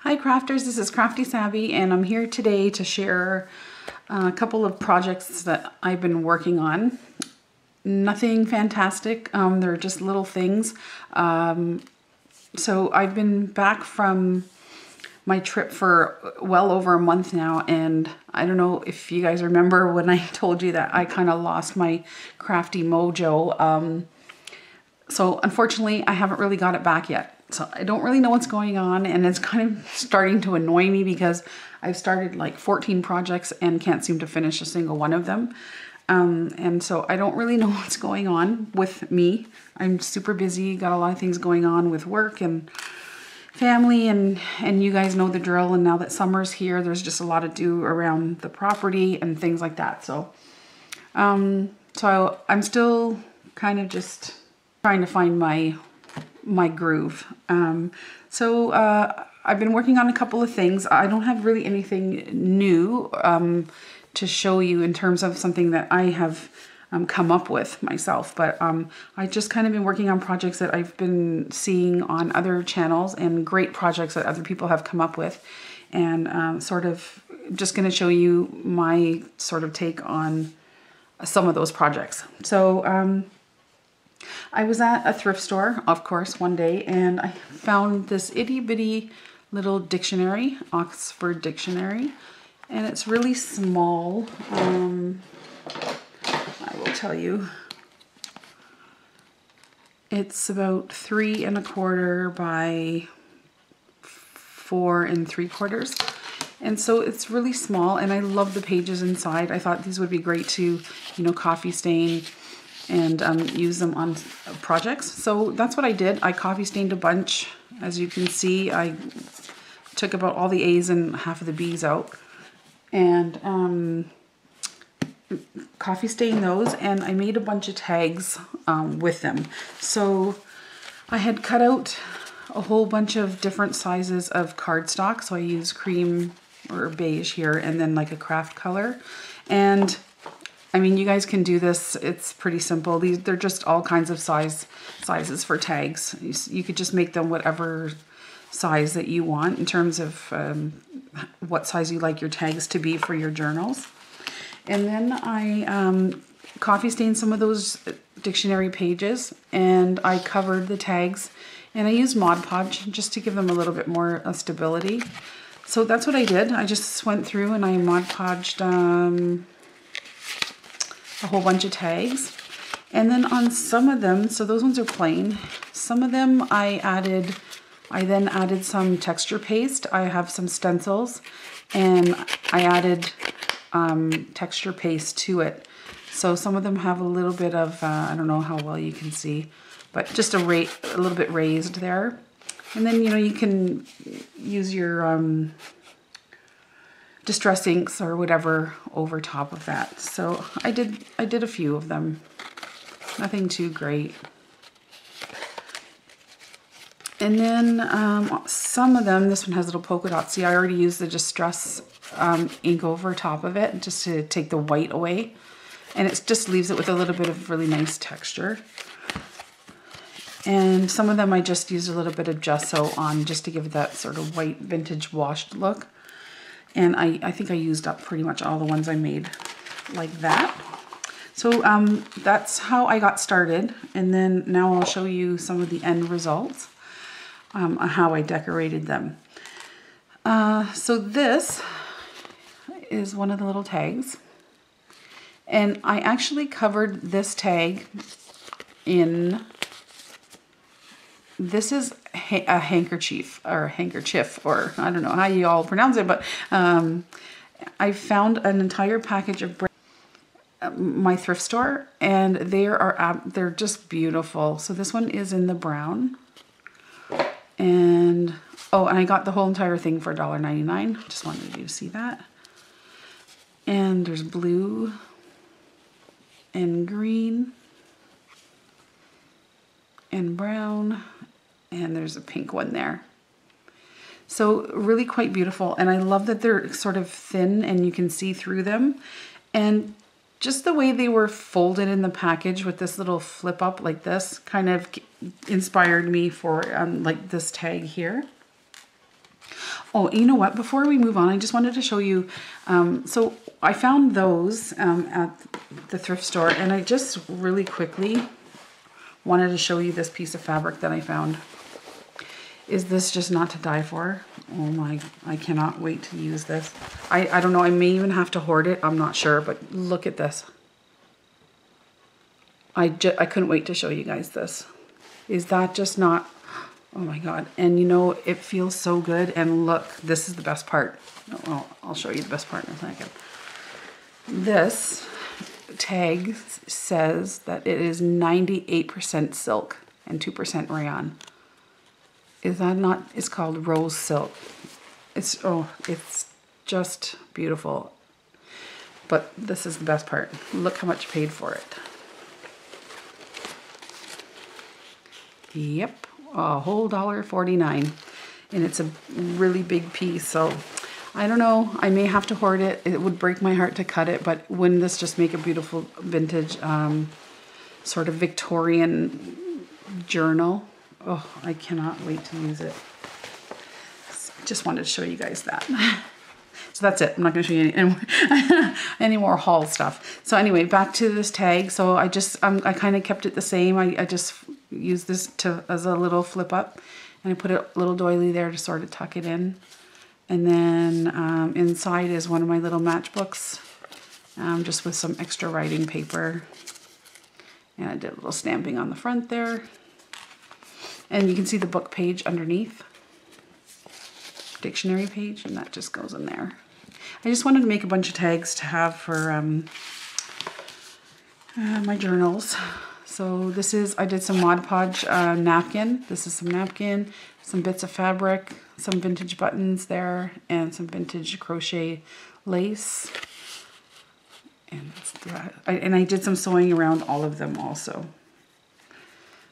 Hi crafters, this is Crafty Savvy and I'm here today to share a couple of projects that I've been working on. Nothing fantastic, they're just little things. So I've been back from my trip for well over a month now, and I don't know if you guys remember when I told you that I kind of lost my crafty mojo. So unfortunately I haven't really got it back yet. So I don't really know what's going on, and it's kind of starting to annoy me because I've started like 14 projects and can't seem to finish a single one of them. And so I don't really know what's going on with me. I'm super busy, got a lot of things going on with work and family, and you guys know the drill. And now that summer's here, there's just a lot to do around the property and things like that. So, so I'm still kind of just trying to find my groove. I've been working on a couple of things. I don't have really anything new to show you in terms of something that I have come up with myself, but I just kind of been working on projects that I've been seeing on other channels and great projects that other people have come up with, and sort of just going to show you my sort of take on some of those projects. So I was at a thrift store, of course, one day, and I found this itty bitty little dictionary, Oxford Dictionary, and it's really small. I will tell you, it's about 3 1/4 by 4 3/4, and so it's really small. And I love the pages inside. I thought these would be great to, coffee stain and use them on projects. So that's what I did. I coffee stained a bunch. As you can see, I took about all the A's and half of the B's out, and coffee stained those, and I made a bunch of tags with them. So I had cut out a whole bunch of different sizes of cardstock. So I used cream or beige here, and then like a craft color. And I mean, you guys can do this. It's pretty simple. They're just all kinds of sizes for tags. You could just make them whatever size that you want in terms of what size you like your tags to be for your journals. And then I coffee stained some of those dictionary pages, and I covered the tags, and I used Mod Podge just to give them a little bit more stability. So that's what I did. I just went through and I Mod Podged a whole bunch of tags. And then on some of them, so those ones are plain, some of them I then added some texture paste. I have some stencils, and I added texture paste to it. So some of them have a little bit of, I don't know how well you can see, but just a little bit raised there. And then, you can use your distress inks or whatever over top of that. So I did a few of them, nothing too great. And then some of them, this one has little polka dots. See, I already used the distress ink over top of it just to take the white away, and it just leaves it with a little bit of really nice texture. And some of them I just used a little bit of gesso on just to give it that sort of white vintage washed look. And I think I used up pretty much all the ones I made like that. So that's how I got started. And then now I'll show you some of the end results, on how I decorated them. So this is one of the little tags. And I actually covered this tag in, this is a handkerchief, or I don't know how you all pronounce it, but I found an entire package of my thrift store, and they're just beautiful. So this one is in the brown, and and I got the whole entire thing for $1.99. Just wanted you to see that. And there's blue and green and brown, and there's a pink one there. So really quite beautiful, and I love that they're sort of thin and you can see through them. And just the way they were folded in the package with this little flip up like this kind of inspired me for like this tag here. Oh, you know what? Before we move on, I just wanted to show you. So I found those at the thrift store, and I just really quickly wanted to show you this piece of fabric that I found. Is this just not to die for? Oh my, I cannot wait to use this. I don't know, I may even have to hoard it. I'm not sure, but look at this. I couldn't wait to show you guys this. Is that just not, oh my God. And you know, it feels so good. And look, this is the best part. Well, I'll show you the best part in a second. This tag says that it is 98% silk and 2% rayon. Is that not, it's called rose silk. It's, oh, it's just beautiful. But this is the best part. Look how much I paid for it. Yep, a whole $1.49. And it's a really big piece, so I don't know. I may have to hoard it. It would break my heart to cut it, but wouldn't this just make a beautiful vintage sort of Victorian journal? Oh, I cannot wait to use it. Just wanted to show you guys that. So that's it. I'm not going to show you any more haul stuff. So anyway, back to this tag. So I just, I kind of kept it the same. I just used this as a little flip up, and I put a little doily there to sort of tuck it in. And then inside is one of my little matchbooks, just with some extra writing paper. And I did a little stamping on the front there. And you can see the book page underneath, dictionary page, and that just goes in there. I just wanted to make a bunch of tags to have for my journals. So this is, I did some Mod Podge napkin. This is some napkin, some bits of fabric, some vintage buttons there, and some vintage crochet lace. And that's that. And I did some sewing around all of them also.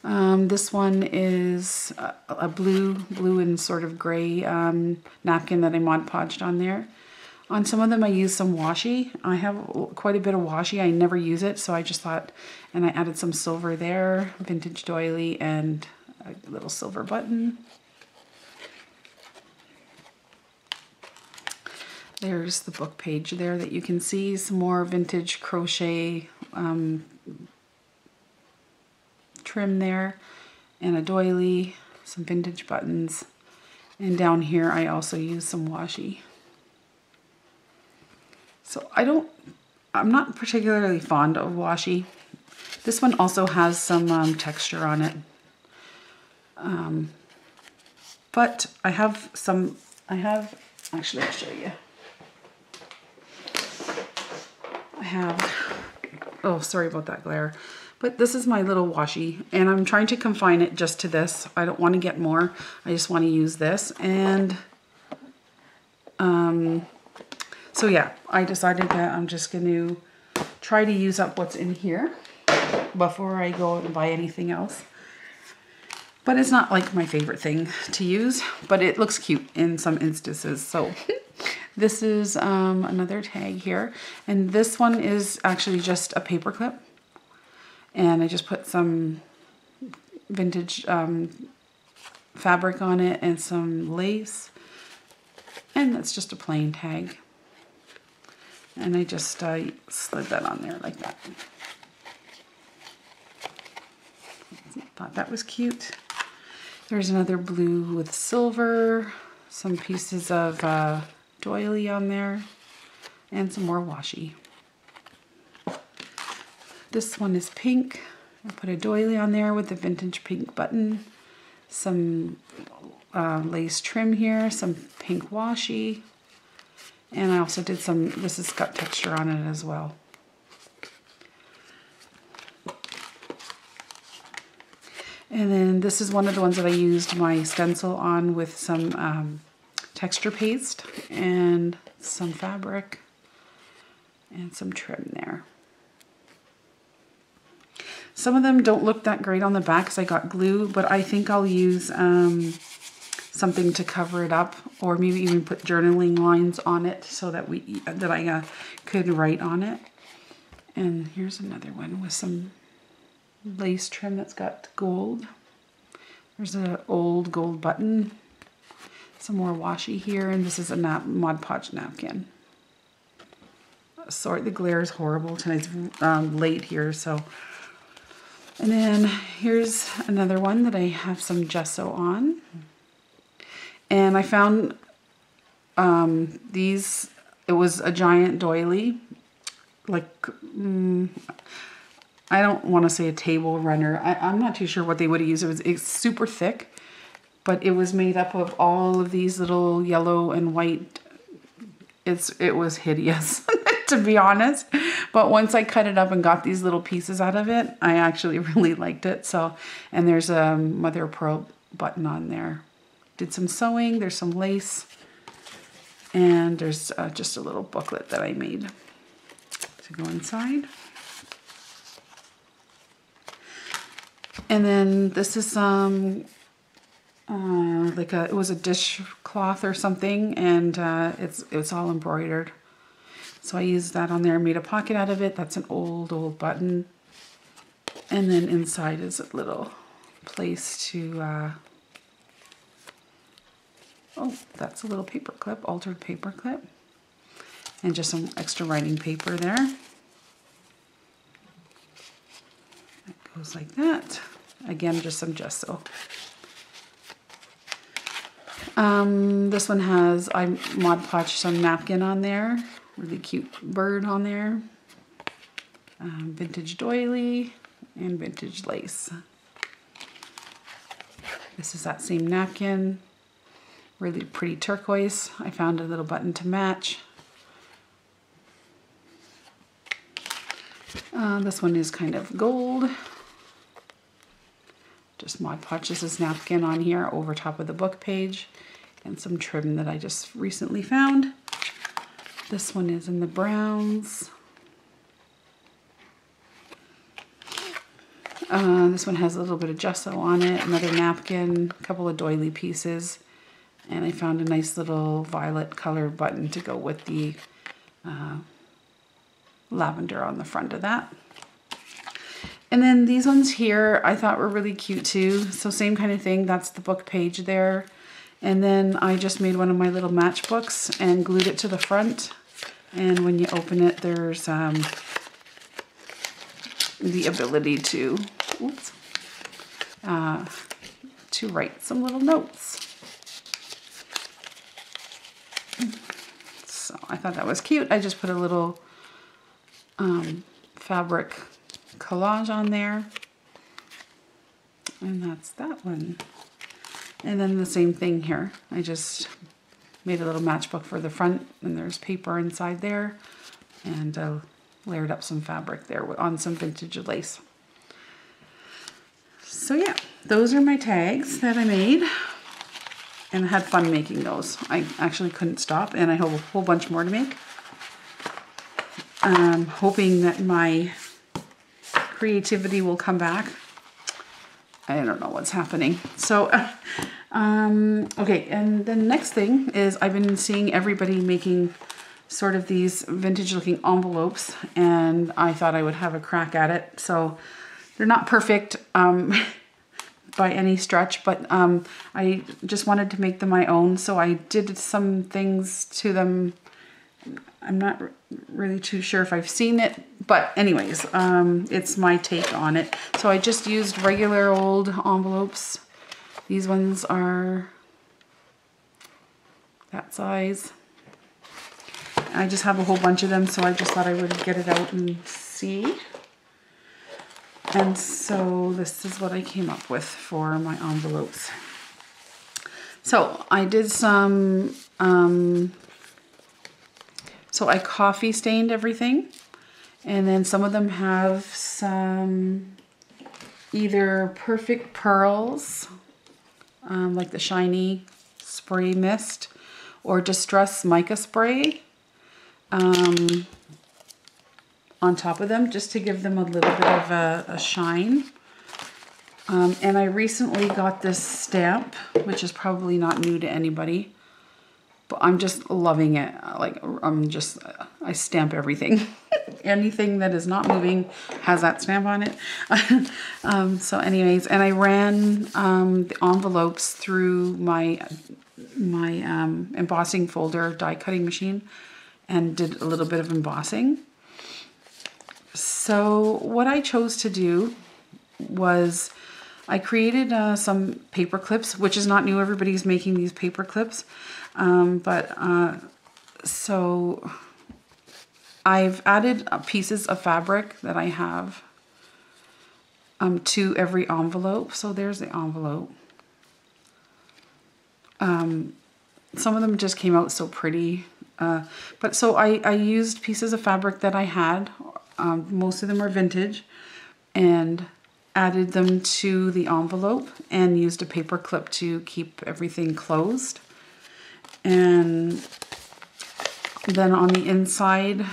This one is a blue and sort of gray napkin that I Mod Podged on there. On some of them I used some washi. I have quite a bit of washi. I never use it, so I just thought, and I added some silver there, vintage doily, and a little silver button. There's the book page there that you can see, some more vintage crochet trim there, and a doily, some vintage buttons, and down here I also use some washi. So I'm not particularly fond of washi. This one also has some texture on it, but actually I'll show you. Oh, sorry about that glare. But this is my little washi, and I'm trying to confine it just to this. I don't want to get more. I just want to use this. And so yeah, I decided that I'm just going to try to use up what's in here before I go and buy anything else. But it's not like my favorite thing to use, but it looks cute in some instances. So this is another tag here, and this one is actually just a paper clip. And I just put some vintage fabric on it and some lace. And that's just a plain tag. And I just slid that on there like that. Thought that was cute. There's another blue with silver. Some pieces of doily on there. And some more washi. This one is pink. I put a doily on there with the vintage pink button, some lace trim here, some pink washi, and I also did some, this has got texture on it as well. And then this is one of the ones that I used my stencil on with some texture paste and some fabric and some trim there. Some of them don't look that great on the back because I got glue, but I think I'll use something to cover it up, or maybe even put journaling lines on it so that I could write on it. And here's another one with some lace trim that's got gold. There's an old gold button. Some more washi here, and this is a Mod Podge napkin. Sorry, the glare is horrible. Tonight's late here, so. And then here's another one that I have some gesso on. And I found these, it was a giant doily, like, I don't want to say a table runner. I'm not too sure what they would have used. It's super thick, but it was made up of all of these little yellow and white. It was hideous, to be honest. But once I cut it up and got these little pieces out of it, I actually really liked it. So, and there's a mother of pearl button on there. Did some sewing, there's some lace, and there's just a little booklet that I made to go inside. And then this is some, it was a dishcloth or something, and it's all embroidered. So I used that on there, made a pocket out of it. That's an old button. And then inside is a little place to, oh, that's a little paper clip, altered paper clip. And just some extra writing paper there. It goes like that. Again, just some gesso. This one has, I Mod Podged some napkin on there. Really cute bird on there. Vintage doily and vintage lace. This is that same napkin. Really pretty turquoise. I found a little button to match. This one is kind of gold. Just Mod Podged this napkin on here over top of the book page, and some trim that I just recently found. This one is in the browns. This one has a little bit of gesso on it, another napkin, a couple of doily pieces, and I found a nice little violet color button to go with the lavender on the front of that. And then these ones here I thought were really cute too. So same kind of thing, that's the book page there. And then I just made one of my little matchbooks and glued it to the front. And when you open it, there's the ability to, oops, to write some little notes. So I thought that was cute. I just put a little fabric collage on there. And that's that one. And then the same thing here. I just made a little matchbook for the front, and there's paper inside there, and layered up some fabric there on some vintage lace. So yeah, those are my tags that I made, and I had fun making those. I actually couldn't stop, and I have a whole bunch more to make. I'm hoping that my creativity will come back. I don't know what's happening. So, okay, and the next thing is I've been seeing everybody making sort of these vintage looking envelopes, and I thought I would have a crack at it. So they're not perfect by any stretch, but I just wanted to make them my own. So I did some things to them. I'm not really too sure if I've seen it, but anyways, it's my take on it. So I just used regular old envelopes. These ones are that size. I just have a whole bunch of them, so I just thought I would get it out and see. And so this is what I came up with for my envelopes. So I did some, so I coffee stained everything, and then some of them have some either perfect pearls, like the shiny spray mist, or distress mica spray on top of them, just to give them a little bit of a shine. And I recently got this stamp, which is probably not new to anybody, but I'm just loving it. Like, I stamp everything. Anything that is not moving has that stamp on it. So anyways, and I ran the envelopes through my my embossing folder die cutting machine and did a little bit of embossing. So what I chose to do was I created some paper clips, which is not new. Everybody's making these paper clips. So I've added pieces of fabric that I have to every envelope. So there's the envelope. Some of them just came out so pretty. But so I used pieces of fabric that I had. Most of them are vintage. And added them to the envelope and used a paper clip to keep everything closed. And then on the inside,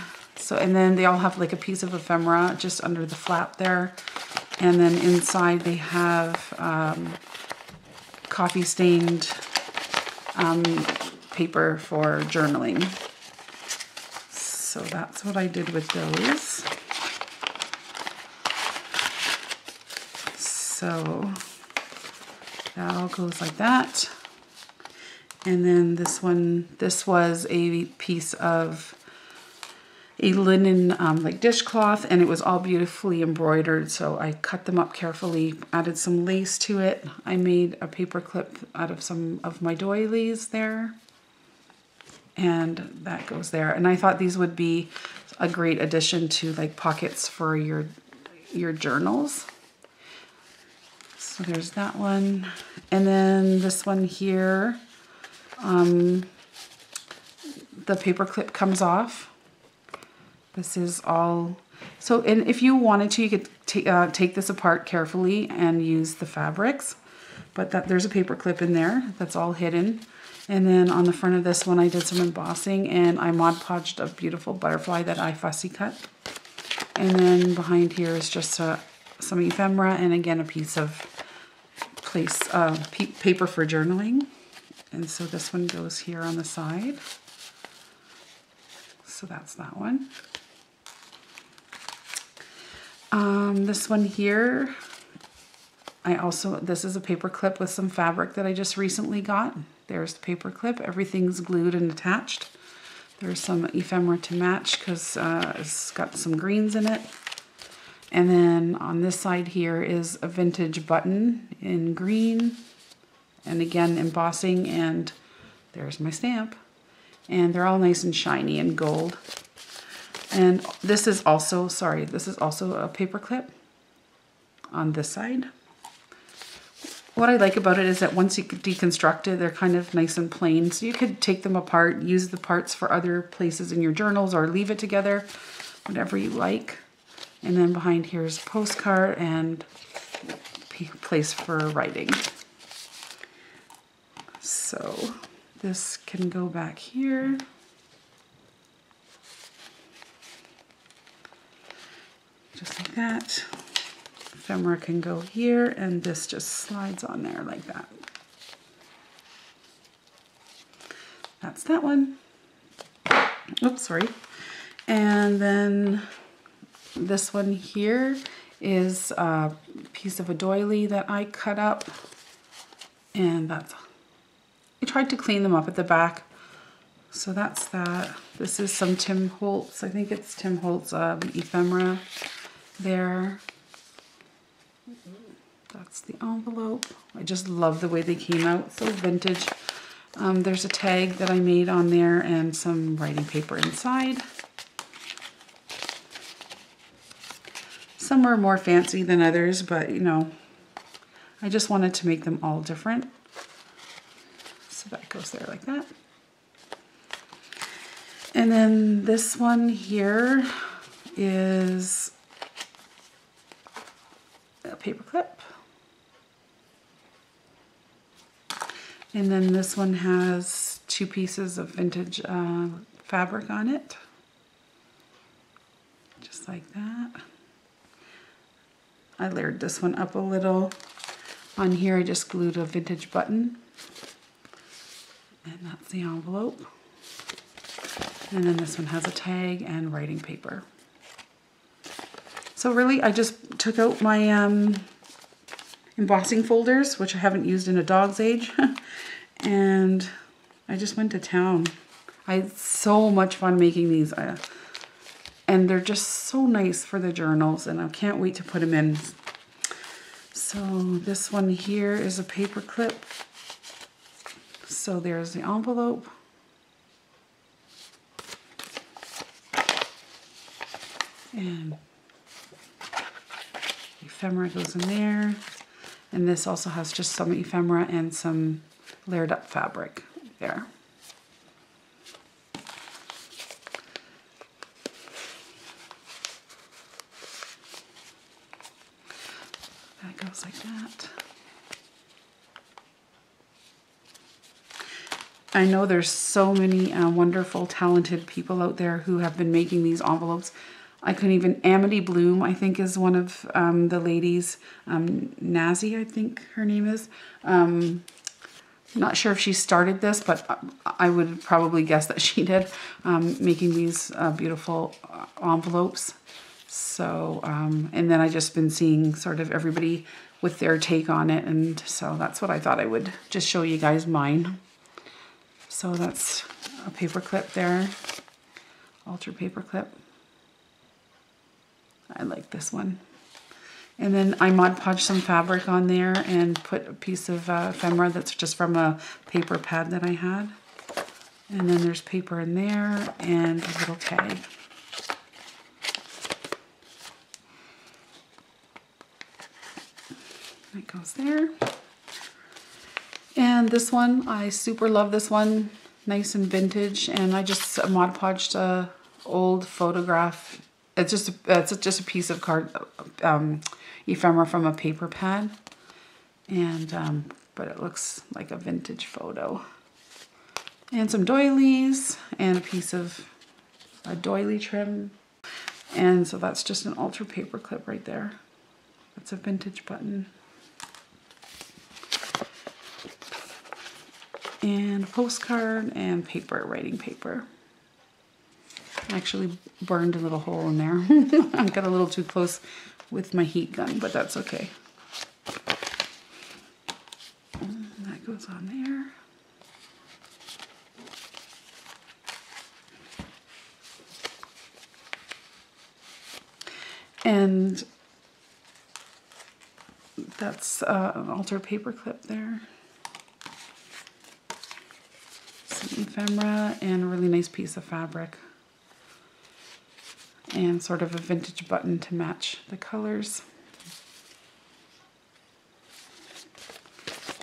and then they all have like a piece of ephemera just under the flap there. And then inside they have coffee stained paper for journaling. So that's what I did with those. So that all goes like that. And then this one, this was a piece of a linen like dishcloth, and it was all beautifully embroidered. So I cut them up carefully, added some lace to it. I made a paper clip out of some of my doilies there. And that goes there. And I thought these would be a great addition to like pockets for your journals. So there's that one. And then this one here, the paper clip comes off. This is all, so, and if you wanted to, you could take this apart carefully and use the fabrics, but there's a paper clip in there that's all hidden. And then on the front of this one, I did some embossing and I Mod Podged a beautiful butterfly that I fussy cut. And then behind here is just some ephemera and again, a piece of paper for journaling. And so this one goes here on the side. So that's that one. This one here, this is a paper clip with some fabric that I just recently got. There's the paper clip. Everything's glued and attached. There's some ephemera to match because it's got some greens in it. And then on this side here is a vintage button in green. And again, embossing, and there's my stamp. And they're all nice and shiny and gold. And this is also, this is also a paper clip on this side. What I like about it is that once you deconstruct it, they're kind of nice and plain. So you could take them apart, use the parts for other places in your journals, or leave it together, whatever you like. And then behind here is a postcard and place for writing. So this can go back here. Just like that. Ephemera can go here, and this just slides on there like that. That's that one. Oops, sorry. And then this one here is a piece of a doily that I cut up, and I tried to clean them up at the back. So that's that. This is some Tim Holtz, I think it's Tim Holtz ephemera there. That's the envelope. I just love the way they came out, so vintage. There's a tag that I made on there and some writing paper inside. Some are more fancy than others, but you know, I just wanted to make them all different. So that goes there like that. And then this one here is a paper clip. And then this one has two pieces of vintage fabric on it. Just like that. I layered this one up a little. On here I just glued a vintage button. And that's the envelope. And then this one has a tag and writing paper. So really I just took out my embossing folders, which I haven't used in a dog's age, and I just went to town. I had so much fun making these. And they're just so nice for the journals, and I can't wait to put them in. So this one here is a paper clip. So there's the envelope. And ephemera goes in there. And this also has just some ephemera and some layered up fabric there. That goes like that. I know there's so many wonderful, talented people out there who have been making these envelopes. I couldn't even, Amity Bloom, I think, is one of the ladies. Nazi, I think her name is. Not sure if she started this, but I would probably guess that she did, making these beautiful envelopes. So, and then I just been seeing sort of everybody with their take on it, and so that's what I thought I would just show you guys mine. So that's a paper clip there, altar paper clip. I like this one. And then I Mod Podged some fabric on there and put a piece of ephemera that's just from a paper pad that I had. And then there's paper in there and a little tag. That goes there. And this one, I super love this one. Nice and vintage. And I just Mod Podged a old photograph. It's just a piece of card, ephemera from a paper pad, and but it looks like a vintage photo. And some doilies and a piece of a doily trim, and so that's just an altar paper clip right there. That's a vintage button. And a postcard and paper, writing paper. Actually burned a little hole in there. I got a little too close with my heat gun, but that's okay. And that goes on there. And that's an altar paper clip there. Some ephemera and a really nice piece of fabric. And sort of a vintage button to match the colors.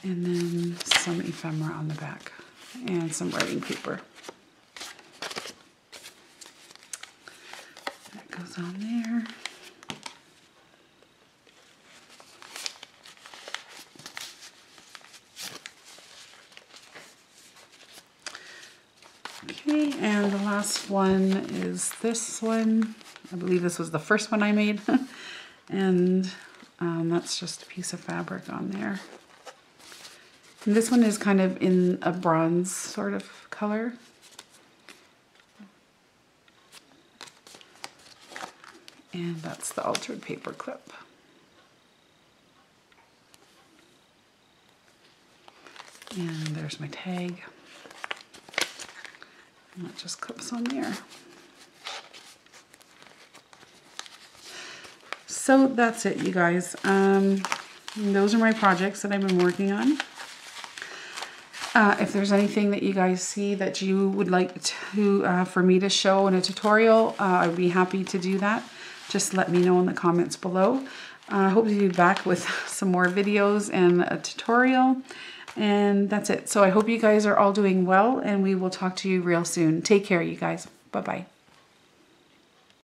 And then some ephemera on the back and some writing paper. That goes on there. Okay, and the last one is this one. I believe this was the first one I made. And that's just a piece of fabric on there. And this one is kind of in a bronze sort of color. And that's the altered paper clip. And there's my tag. And that just clips on there. So that's it, you guys. Those are my projects that I've been working on. If there's anything that you guys see that you would like to for me to show in a tutorial, I'd be happy to do that. Just let me know in the comments below. I hope to be back with some more videos and a tutorial. And that's it. So I hope you guys are all doing well, and we will talk to you real soon. Take care, you guys. Bye-bye.